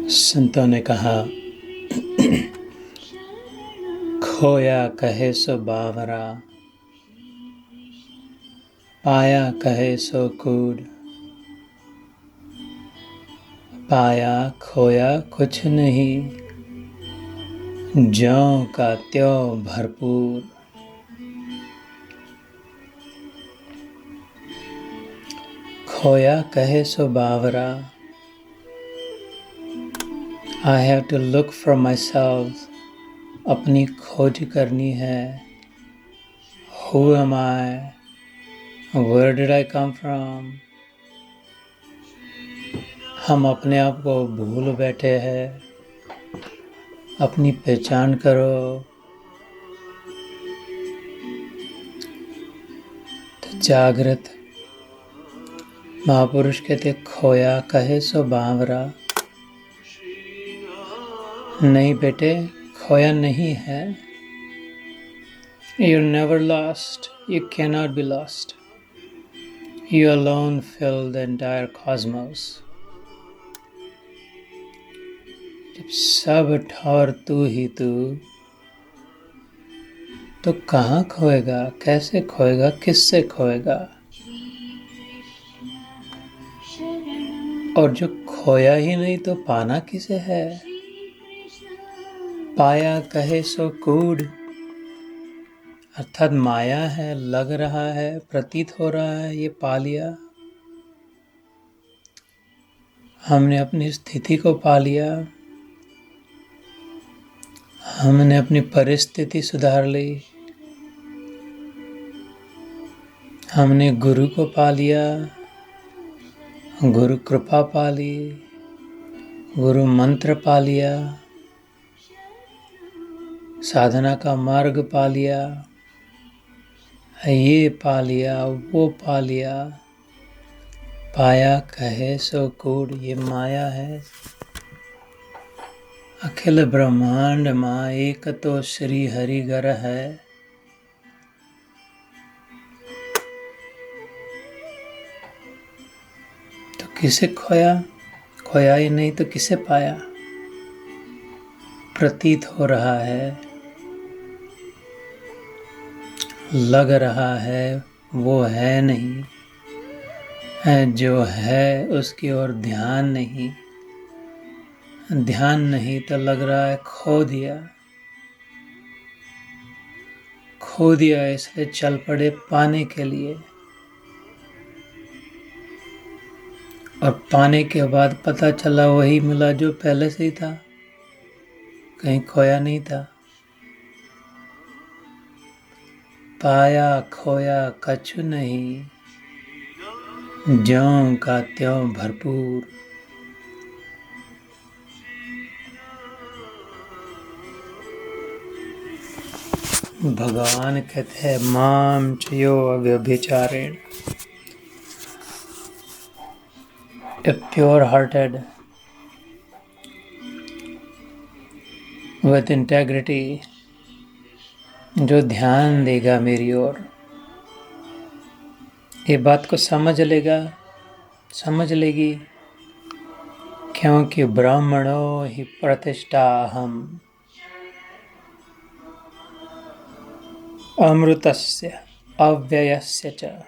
संतों ने कहा, खोया कहे सो बावरा, पाया कहे सो कूड़। पाया खोया कुछ नहीं, ज्यों का त्यों भरपूर। खोया कहे सो बावरा, I have to look for myself. अपनी खोज करनी है। Who am I? Where did I come from? हम अपने आप को भूल बैठे हैं। अपनी पहचान करो। तो जागृत महापुरुष कहते, खोया कहे सो बावरा। नहीं बेटे, खोया नहीं है। You're never lost. You cannot be lost. You alone fill the entire cosmos. जब सब ठौर तू ही तू, तो कहाँ खोएगा, कैसे खोएगा, किससे खोएगा? और जो खोया ही नहीं तो पाना किसे है? पाया कहे सो कूड़, अर्थात माया है, लग रहा है, प्रतीत हो रहा है, ये पा लिया। हमने अपनी स्थिति को पा लिया। हमने अपनी परिस्थिति सुधार ली। हमने गुरु को पा लिया, गुरु कृपा पा ली, गुरु मंत्र पा लिया, साधना का मार्ग पा लिया, ये पा लिया, वो पा लिया। पाया कहे सो कूड़, ये माया है। अखिल ब्रह्मांड माँ एक तो श्री हरि घर है। तो किसे खोया? खोया ही नहीं तो किसे पाया? प्रतीत हो रहा है, लग रहा है, वो है नहीं है। जो है उसकी ओर ध्यान नहीं। ध्यान नहीं तो लग रहा है खो दिया। खो दिया इसलिए चल पड़े पाने के लिए। और पाने के बाद पता चला वही मिला जो पहले से ही था, कहीं खोया नहीं था। पाया खोया कछु नहीं, ज्यों का त्यों भरपूर। भगवान कहते हैं, माम चयो अव्यभिचारेण। A pure-hearted, with integrity, जो ध्यान देगा मेरी ओर, ये बात को समझ लेगा, समझ लेगी, क्योंकि ब्राह्मणो ही प्रतिष्ठा हम, अमृतस्य अव्ययस्य च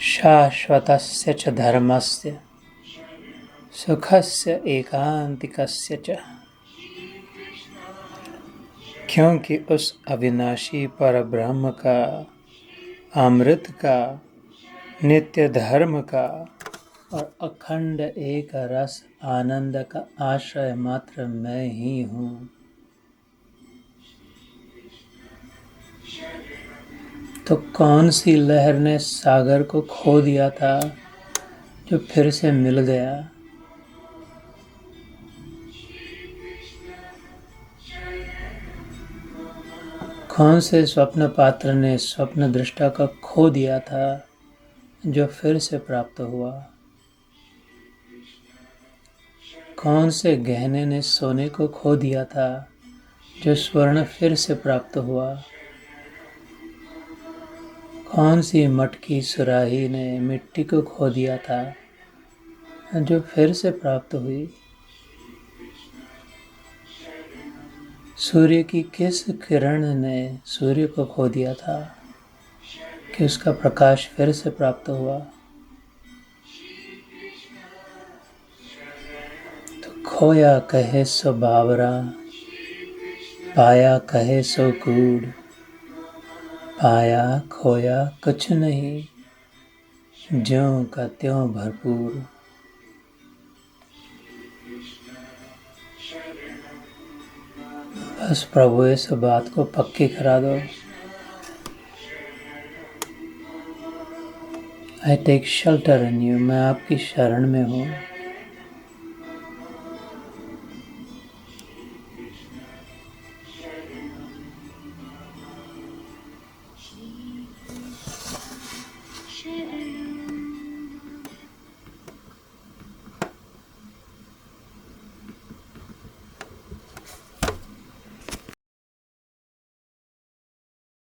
शाश्वतस्य च धर्मस्य सुखस्य एकांतिकस्य च। क्योंकि उस अविनाशी पर ब्रह्म का, अमृत का, नित्य धर्म का और अखंड एक रस आनंद का आश्रय मात्र मैं ही हूँ। तो कौन सी लहर ने सागर को खो दिया था जो फिर से मिल गया? कौन से स्वप्न पात्र ने स्वप्न दृष्टा का खो दिया था जो फिर से प्राप्त हुआ? कौन से गहने ने सोने को खो दिया था जो स्वर्ण फिर से प्राप्त हुआ। कौन सी मटकी सुराही ने मिट्टी को खो दिया था, जो फिर से प्राप्त हुई। सूर्य की किस किरण ने सूर्य को खो दिया था कि उसका प्रकाश फिर से प्राप्त हुआ। तो खोया कहे सो बावरा, पाया कहे सो कूड़, पाया खोया कुछ नहीं, ज्यों का त्यों भरपूर। बस प्रभु इस बात को पक्की करा दो। I take shelter in you, मैं आपकी शरण में हूँ।